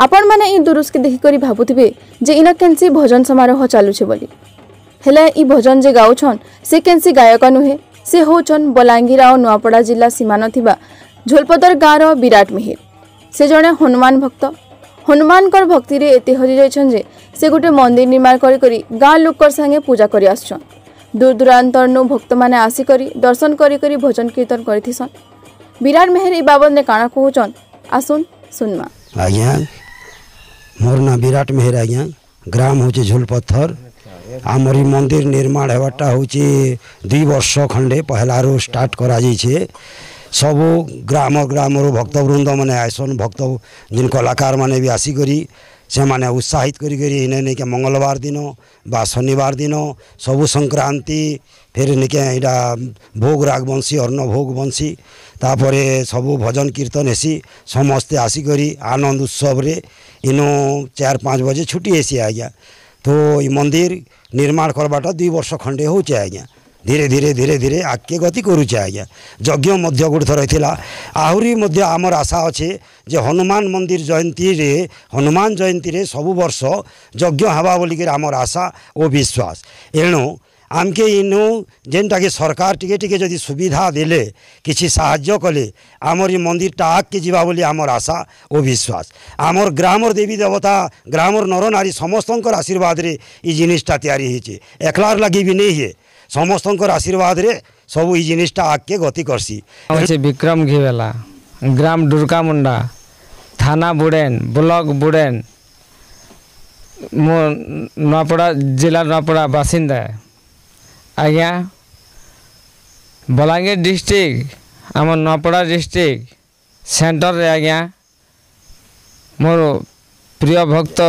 आपण माने ई दुरुस के देखि करी भाबुथिबे जे इना केनसी भजन समारोह चालुछे बोली हेले ई भजन जे गाउछन से केनसी गायक नुहे से होचन बलांगीर और नुआपड़ा जिला सीमान थिबा झोलपदर गाँव विराट मिहिर से जने हनुमान भक्त हनुमान कर भक्ति रे एते हरि जाइछन जे से गोटे मंदिर निर्माण करी करी गाँ लोकर संगे पूजा करी आछन दूर दूरांतर नु भक्त माने आसी करी दर्शन करी करी भजन कीर्तन करिथिसन विराट मिहिर ई बाबद ने काना कहउछन आसुन सुनमा आज्ञा मोर ना विराट मेहर आज्ञा ग्राम होचे झोलपत्थर आमरी मंदिर निर्माण हेबाटा होचे 2 वर्ष खंडे पहला रो स्टार्ट करा जाइछे सब ग्राम ग्राम रो भक्तवृंद माने आइसन भक्त जिन कलाकार माने भी आसी करी से माने उत्साहित करी करी इने ने के मंगलवार दिन बा शनिवार दिन सबु संक्रांति फिर निके इडा भोग राग बंशी अर्ण भोग बंशी तापरे सबु भजन कीर्तन हेसी समस्ते आसी करी आनंद उत्सव रे इनो 4-5 बजे छुट्टी हेसी आज्ञा तो ये मंदिर निर्माण करवाटा 2 वर्ष खंडे होचे आज्ञा धीरे धीरे धीरे धीरे आगे गति करुचे आज्ञा यज्ञ मध्य गोटे थर होता आहरी मध्य आमर आशा अच्छे जे हनुमान मंदिर जयंती रे हनुमान जयंती रे सबु वर्ष यज्ञ हवा बोलिक आमर आशा और विश्वास एणु आमके इनु जेनटा के सरकार टिके टिके जदि सुविधा देले किछि साहाय्य कले आमर ये मंदिर टा आगे जीवा बोली आमर आशा और विश्वास आमर ग्रामर देवी देवता ग्रामर नर नारी समस्तंकर आशीर्वाद रे ई जिनिसटा तैयारी होइछे एकलार लगी भी नहीं है समस्तंकर आशीर्वाद रे सब ई जिनिसटा आगे गति करसी होइछे विक्रम घिवेला ग्राम दुर्गा मुंडा थाना बुड़ेन ब्लॉक बुड़ेन मो नपड़ा जिला नपड़ा बासिंदा आज्ञा बलांगीर डिस्ट्रिक्ट आम नपड़ा डिस्ट्रिक्ट सेंटर रे आज्ञा मोर प्रिय भक्त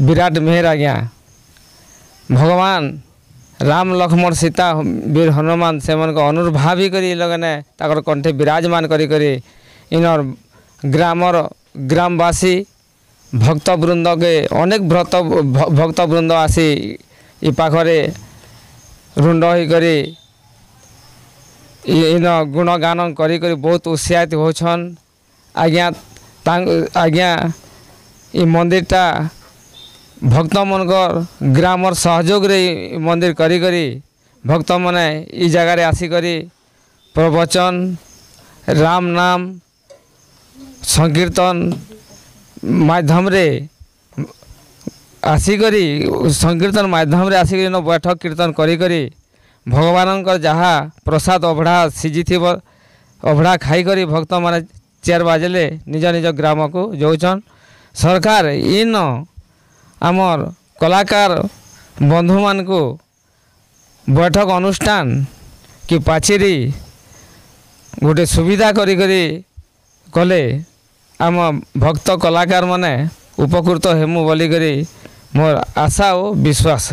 विराट मेहर आज्ञा भगवान राम लक्ष्मण सीता वीर हनुमान से मन को अनुर्भावी करी लगने ताकर कंठे विराजमान करी करी इनर ग्रामर ग्रामवासी भक्तवृंद के अनेक भक्तवृंद आसी इ पाखरे रुंड ही करी इन गुणगान करी करी बहुत उत्साहित होछन आज्ञा आज्ञा इ मंदिरटा भक्त मनकर ग्रामर सहयोग रे मंदिर करी करी भक्त मने इ जगह रे आसी करी प्रवचन राम नाम संकीर्तन माध्यम रे आसिकरी संकीर्तन माध्यम रे आसिकरी न बैठक कीर्तन करी करी भगवानंकर जहाँ प्रसाद अभड़ा सिझी थी अभड़ा खाई करी भक्त माने 4 बाजले निज निज ग्राम को जाऊन सरकार इन आमर कलाकार बंधु मान को बैठक अनुष्ठान कि पाचेरी गोटे सुविधा करी करी कले आम भक्त कलाकार माने उपकृत हेमु बोली करी मोर आशा और विश्वास।